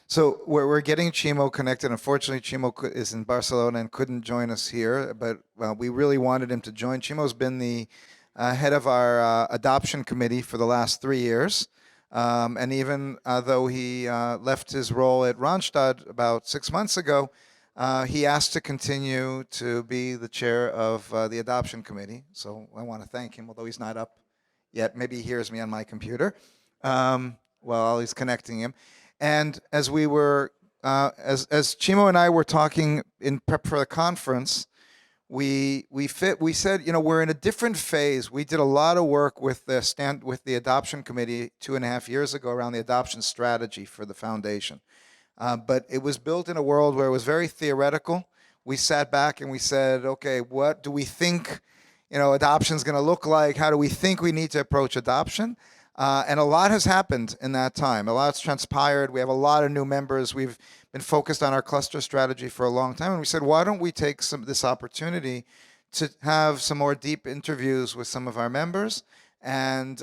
So we're getting Ximo connected. Unfortunately, is in Barcelona and couldn't join us here, but we really wanted him to join. Chimo's been the head of our adoption committee for the last 3 years. And even though he left his role at Randstad about 6 months ago, he asked to continue to be the chair of the adoption committee. So I want to thank him, although he's not up yet. Maybe he hears me on my computer while he's connecting him. And as we were, as Chimo and I were talking in prep for the conference, we said, we're in a different phase. We did a lot of work with the adoption committee 2.5 years ago around the adoption strategy for the foundation. But it was built in a world where it was very theoretical. We sat back and we said, okay, what do we think, adoption is going to look like? How do we think we need to approach adoption? And a lot has happened in that time. A lot's transpired. We have a lot of new members. We've been focused on our cluster strategy for a long time. And we said, why don't we take this opportunity to have some more deep interviews with some of our members and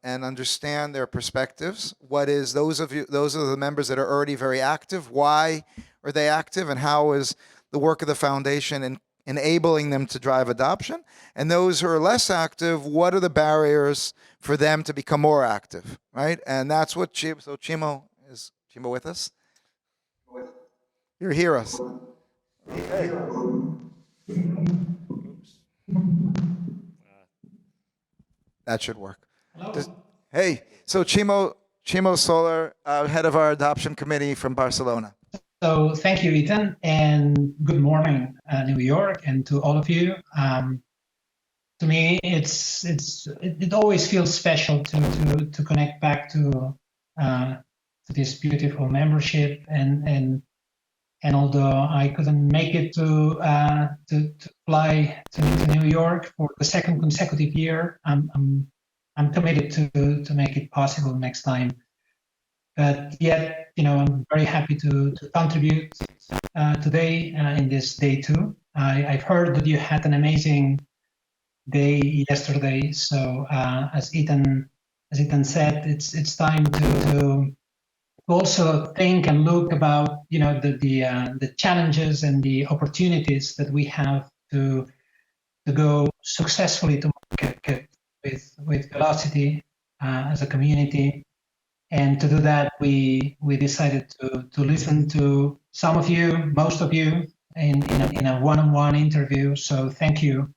understand their perspectives. Those are the members that are already very active. Why are they active, and how is the work of the foundation in enabling them to drive adoption? And those who are less active, what are the barriers for them to become more active, right? And that's what Ximo is with us? You hear us? Hey. That should work. Hey, so Ximo Soler, head of our adoption committee from Barcelona. So thank you, Ethan, and good morning, New York, and to all of you. To me, it always feels special to connect back to this beautiful membership, and although I couldn't make it to fly to New York for the second consecutive year, I'm committed to make it possible next time. But yet, I'm very happy to contribute today in this day 2. I've heard that you had an amazing day yesterday. So as Ethan said, it's time to also think and look about the challenges and the opportunities that we have to go successfully to market with velocity as a community. And to do that, we decided to listen to some of you, most of you, in a one-on-one interview. So thank you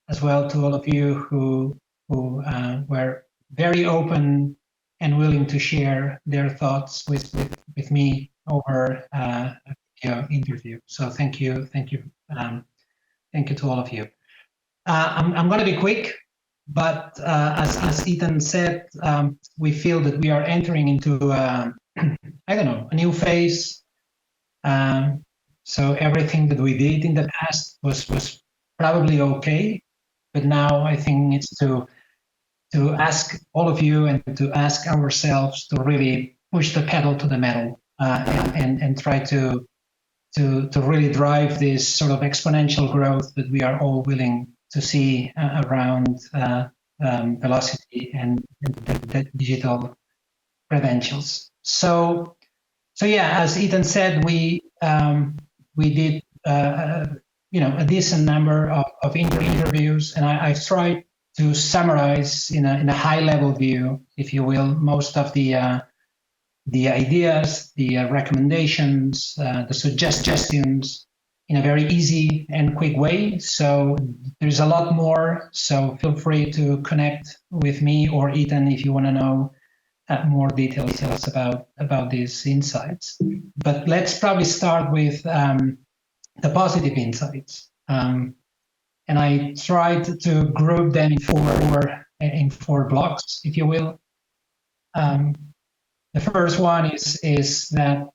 as well to all of you who were very open and willing to share their thoughts with me over a video interview. So thank you to all of you. I'm going to be quick. But as Ethan said, we feel that we are entering into, a new phase. So everything that we did in the past was probably okay, but now I think it's to ask all of you and to ask ourselves to really push the pedal to the metal and try to really drive this sort of exponential growth that we are all willing to see around velocity and the digital credentials. So yeah, as Ethan said, we did a decent number of interviews, and I've tried to summarize in a high level view, if you will, most of the ideas, the recommendations, the suggestions, in a very easy and quick way. So there's a lot more. So feel free to connect with me or Ethan if you want to know more details about these insights. But let's probably start with the positive insights. And I tried to group them in four blocks, if you will. The first one is that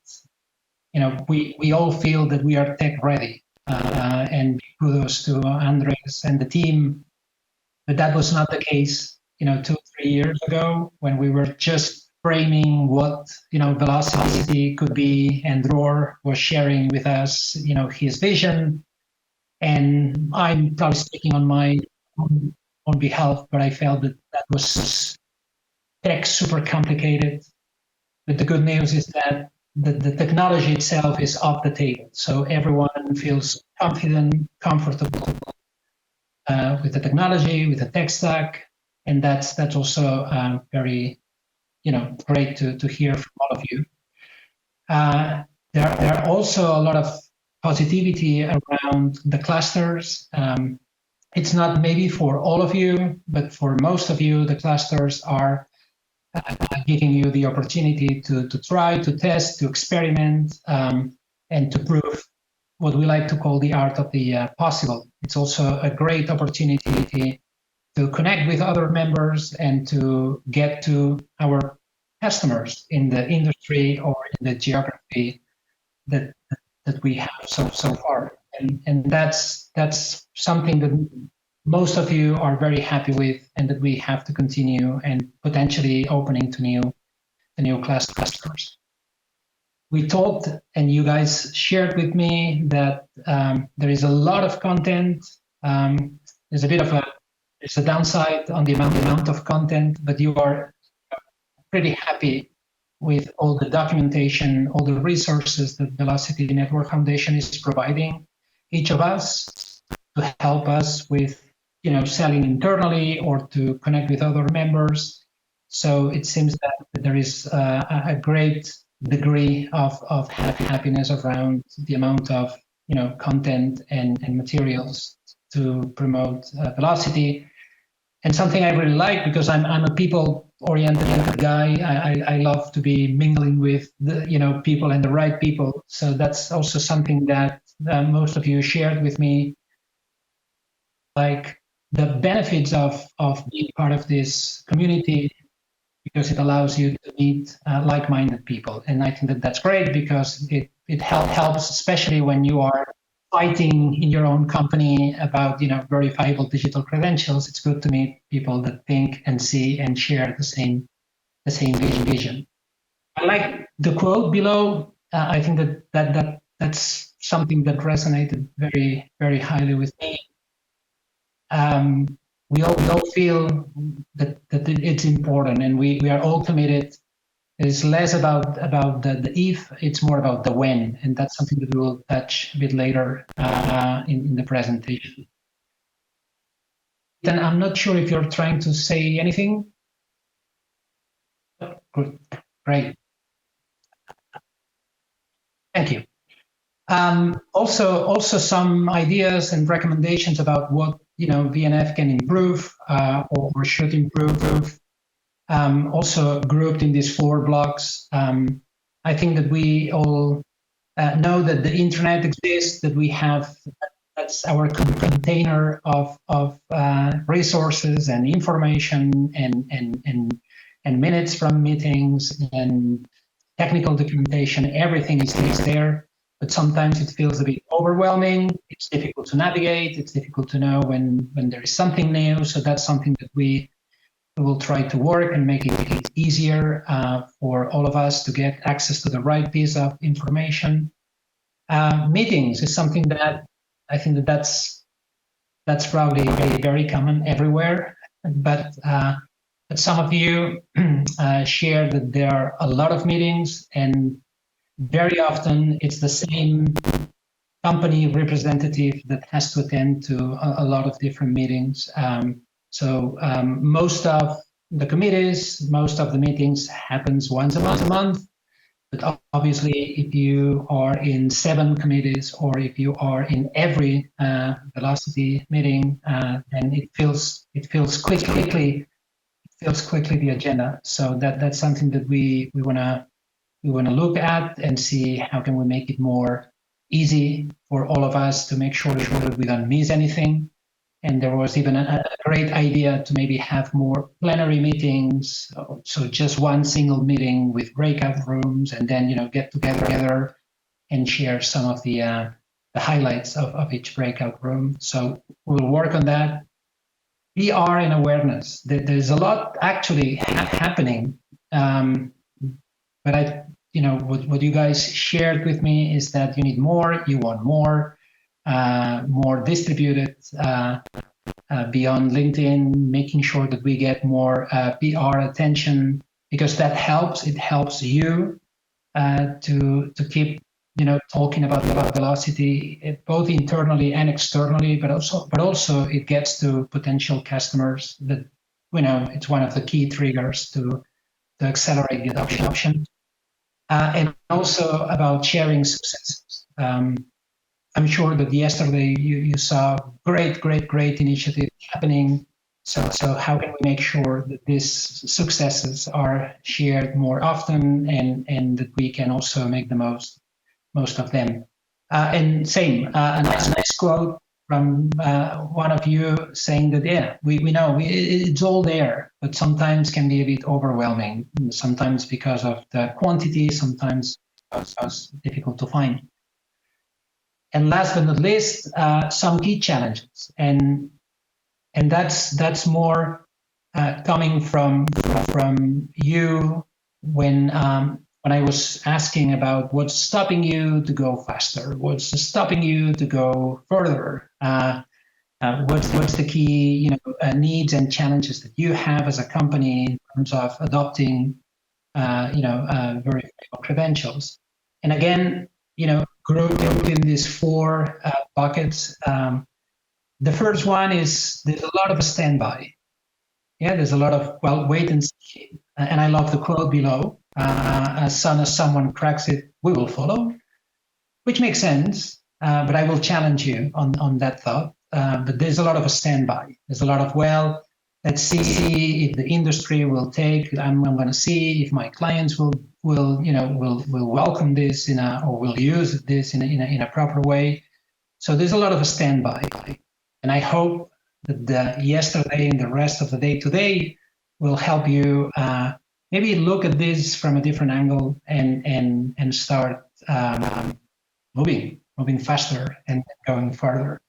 we all feel that we are tech ready, and kudos to Andres and the team. But that was not the case, 2-3 years ago when we were just framing what velocity could be, and Dror was sharing with us, his vision. And I'm probably speaking on my own behalf, but I felt that was tech super complicated. But the good news is that the technology itself is off the table. So everyone feels confident, comfortable with the technology, with the tech stack, and that's also very great to hear from all of you. There are also a lot of positivity around the clusters. It's not maybe for all of you, but for most of you, the clusters are giving you the opportunity to try, to test, to experiment, and to prove what we like to call the art of the possible. It's also a great opportunity to connect with other members and to get to our customers in the industry or in the geography that we have so far. And that's something that most of you are very happy with, and that we have to continue and potentially opening to new customers. We talked, and you guys shared with me that there is a lot of content. There's a downside on the amount of content, but you are pretty happy with all the documentation, all the resources that Velocity Network Foundation is providing each of us to help us with selling internally or to connect with other members. So it seems that there is a great degree of happiness around the amount of content and materials to promote Velocity. And something I really like, because I'm a people-oriented guy. I love to be mingling with the people and the right people. So that's also something that most of you shared with me, like the benefits of being part of this community, because it allows you to meet like-minded people. And I think that that's great, because it helps, especially when you are fighting in your own company about verifiable digital credentials. It's good to meet people that think and see and share the same vision. I like the quote below. I think that's something that resonated very, very highly with me. We all feel that it's important, and we are all committed. It's less about the if, it's more about the when, and that's something that we will touch a bit later in the presentation. Then I'm not sure if you're trying to say anything. Good, great. Thank you. Also some ideas and recommendations about what VNF can improve or should improve. Also grouped in these 4 blocks. I think that we all know that the internet exists, that we have, that's our container of resources and information and minutes from meetings and technical documentation. Everything is there, but sometimes it feels a bit overwhelming. It's difficult to navigate. It's difficult to know when there is something new. So that's something that we will try to work and make it easier for all of us to get access to the right piece of information. Meetings is something that I think that's probably very common everywhere, but some of you share that there are a lot of meetings, and very often it's the same company representative that has to attend to a lot of different meetings. So most of the committees, most of the meetings happens once a month. But obviously, if you are in 7 committees, or if you are in every Velocity meeting, then it fills quickly the agenda. So that's something that we wanna look at and see how can we make it more easy for all of us to make sure that we don't miss anything. And there was even a great idea to maybe have more plenary meetings, so just one single meeting with breakout rooms, and then get together and share some of the highlights of each breakout room. So we'll work on that. PR and awareness. There's a lot actually happening, but what you guys shared with me is that you need more. You want more distributed beyond LinkedIn, making sure that we get more PR attention, because that helps. It helps you to keep talking about velocity, both internally and externally, but also it gets to potential customers that it's one of the key triggers to accelerate the adoption, and also about sharing successes. I'm sure that yesterday you saw great initiative happening. So how can we make sure that these successes are shared more often, and that we can also make the most of them? And same, a nice quote from one of you saying that, yeah, we know it's all there, but sometimes can be a bit overwhelming, sometimes because of the quantity, sometimes because it's difficult to find. And last but not least, some key challenges, and that's more coming from you when I was asking about what's stopping you to go faster, what's stopping you to go further, what's the key needs and challenges that you have as a company in terms of adopting verifiable credentials. And again, grouped in these four buckets. The first one is there's a lot of standby. Yeah, there's a lot of, well, wait and see. And I love the quote below. As soon as someone cracks it, we will follow, which makes sense. But I will challenge you on that thought. But there's a lot of a standby. There's a lot of, well, let's see if the industry will take. I'm going to see if my clients will welcome this or will use this in a proper way. So there's a lot of a standby, and I hope that the yesterday and the rest of the day today will help you maybe look at this from a different angle and start moving faster and going further.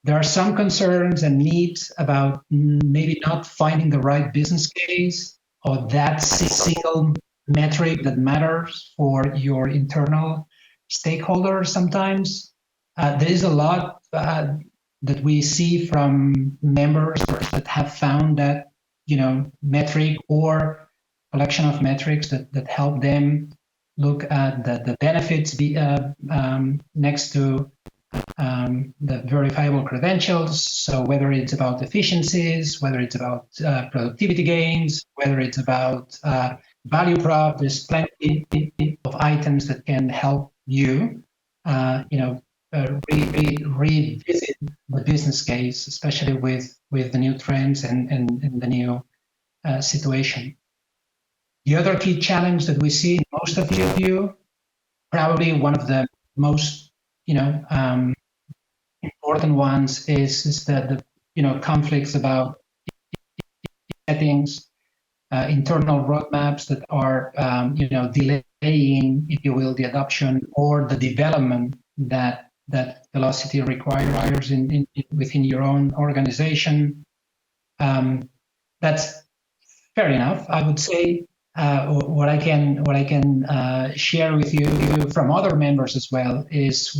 There are some concerns and needs about maybe not finding the right business case or that single metric that matters for your internal stakeholders sometimes. There is a lot that we see from members that have found that metric or collection of metrics that help them look at the benefits next to the verifiable credentials. So whether it's about efficiencies, whether it's about productivity gains, whether it's about value prop, there's plenty of items that can help you, revisit the business case, especially with the new trends and the new situation. The other key challenge that we see in most of you, probably one of the most important ones is the conflicts about settings, internal roadmaps that are delaying, if you will, the adoption or the development that velocity requires within your own organization. That's fair enough, I would say. What I can share with you from other members as well is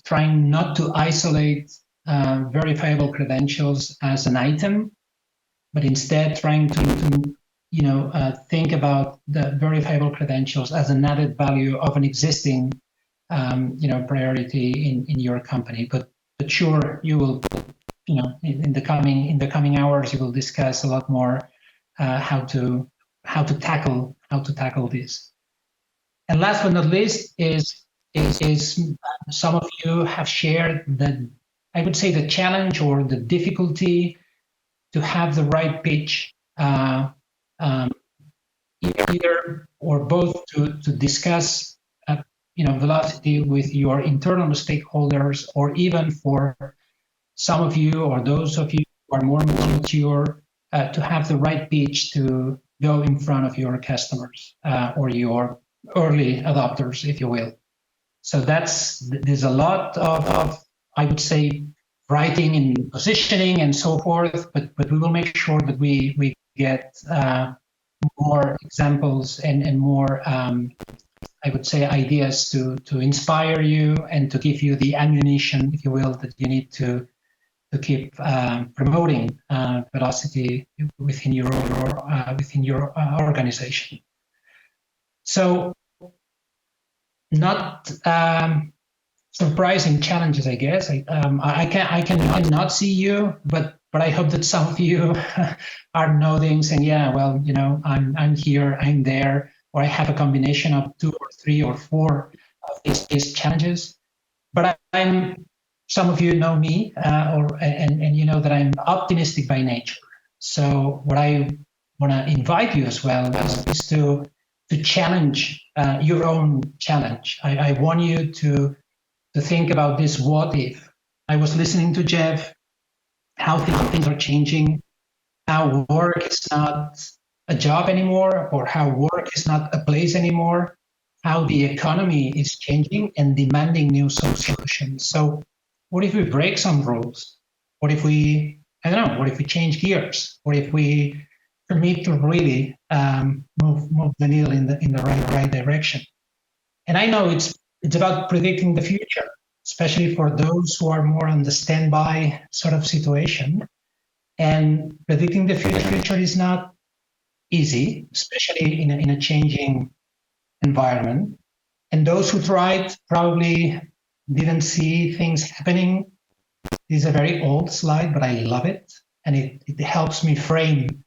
trying not to isolate verifiable credentials as an item, but instead trying to think about the verifiable credentials as an added value of an existing priority in your company. But sure, you will in the coming hours you will discuss a lot more how to tackle this. And last but not least is some of you have shared that, I would say, the challenge or the difficulty to have the right pitch, either or both to discuss velocity with your internal stakeholders, or even for some of you or those of you who are more mature to have the right pitch to go in front of your customers or your early adopters, if you will. So there's a lot of I would say, writing and positioning and so forth, but we will make sure that we get more examples and more I would say ideas to inspire you and to give you the ammunition, if you will, that you need to keep promoting velocity within your organization. So not surprising challenges, I guess. I cannot see you, but I hope that some of you are nodding, saying, "Yeah, well, I'm here, I'm there," or I have a combination of 2 or 3 or 4 of these challenges. But some of you know me, and you know that I'm optimistic by nature. So what I want to invite you as well is to challenge your own challenge. I want you to think about this: what if? I was listening to Jeff, how things are changing, how work is not a job anymore, or how work is not a place anymore, how the economy is changing and demanding new solutions. So what if we break some rules? What if we, I don't know, what if we change gears? What if we commit to really move the needle in the right direction? And I know it's about predicting the future, especially for those who are more on the standby sort of situation. And predicting the future is not easy, especially in a changing environment. And those who tried probably didn't see things happening. This is a very old slide, but I love it, and it helps me frame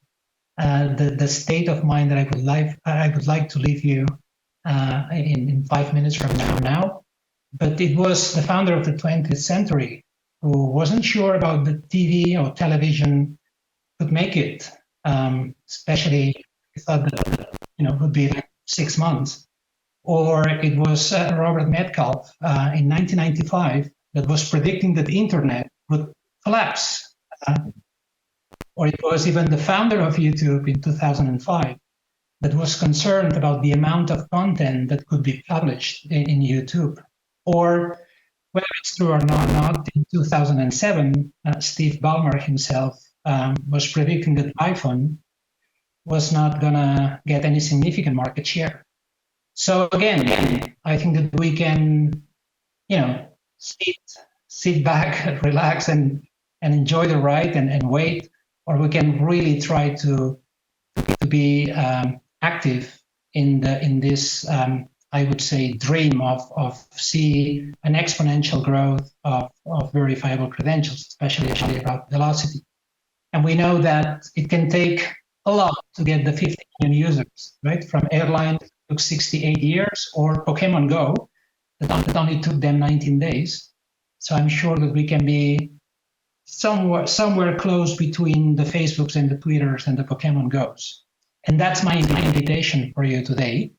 the state of mind that I would like to leave you in 5 minutes from now. But it was the founder of the 20th century who wasn't sure about the TV or television could make it, especially he thought that it would be like 6 months. Or it was Robert Metcalf in 1995 that was predicting that the internet would collapse. Or it was even the founder of YouTube in 2005 that was concerned about the amount of content that could be published in YouTube. Or whether it's true or not, in 2007, Steve Ballmer himself was predicting that iPhone was not going to get any significant market share. So again, I think that we can, sit back, relax, and enjoy the ride and wait, or we can really try to be active in this I would say dream of see an exponential growth of verifiable credentials, especially about velocity. And we know that it can take a lot to get the 50 million users, right? From airlines took 68 years, or Pokemon Go that only took them 19 days. So I'm sure that we can be somewhere close between the Facebooks and the Twitters and the Pokemon Goes. And that's my invitation for you today.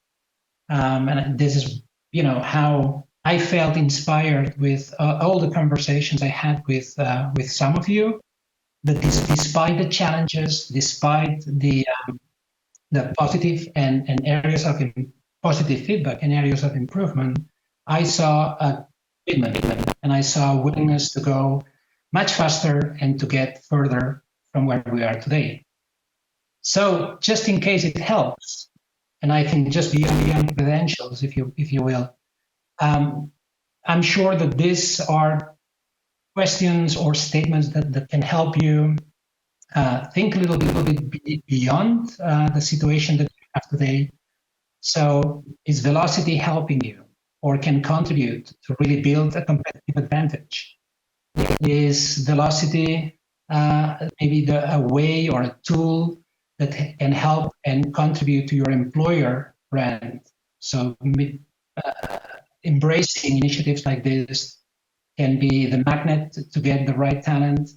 And this is, how I felt inspired with all the conversations I had with some of you. That despite the challenges, despite the positive and areas of positive feedback and areas of improvement, I saw a commitment and I saw a willingness to go much faster and to get further from where we are today. So just in case it helps, and I think just beyond credentials, if you will, I'm sure that these are questions or statements that can help you think a little bit beyond the situation that you have today. So is velocity helping you or can contribute to really build a competitive advantage? Is velocity maybe a way or a tool that can help and contribute to your employer brand? So embracing initiatives like this can be the magnet to get the right talent.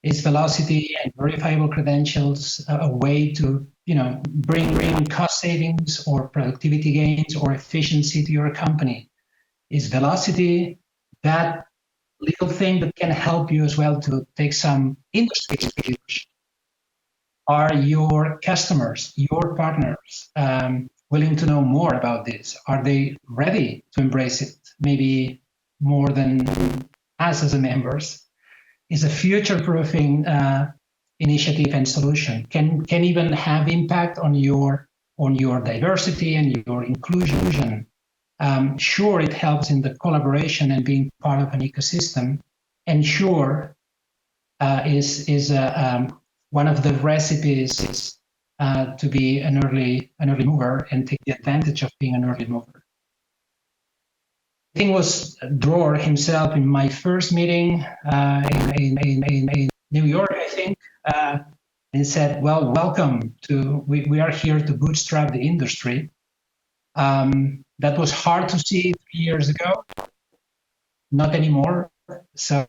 Is velocity and verifiable credentials a way to bring cost savings or productivity gains or efficiency to your company? Is velocity that little thing that can help you as well to take some industry exposure? Are your customers, your partners, willing to know more about this? Are they ready to embrace it? Maybe more than us as members. Is a future-proofing initiative and solution can even have impact on your diversity and your inclusion. Sure, it helps in the collaboration and being part of an ecosystem, and sure is one of the recipes to be an early mover and take the advantage of being an early mover. I think it was Dror himself in my first meeting in New York, I think, and said, well, welcome to, we are here to bootstrap the industry. That was hard to see 3 years ago, not anymore. So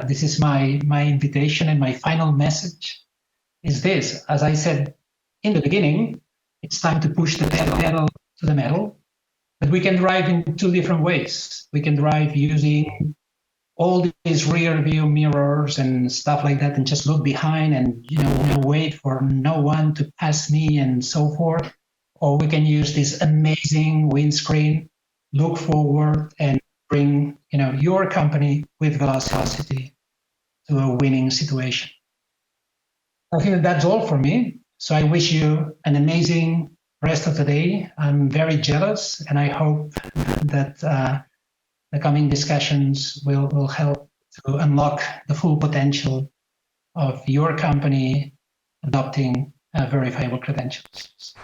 this is my invitation, and my final message is this. As I said in the beginning, it's time to push the pedal to the metal, but we can drive in two different ways. We can drive using all these rear view mirrors and stuff like that, and just look behind and wait for no one to pass me and so forth. Or we can use this amazing windscreen, look forward, and bring your company with velocity to a winning situation. I think that's all for me. So I wish you an amazing rest of the day. I'm very jealous, and I hope that the coming discussions will help to unlock the full potential of your company adopting verifiable credentials.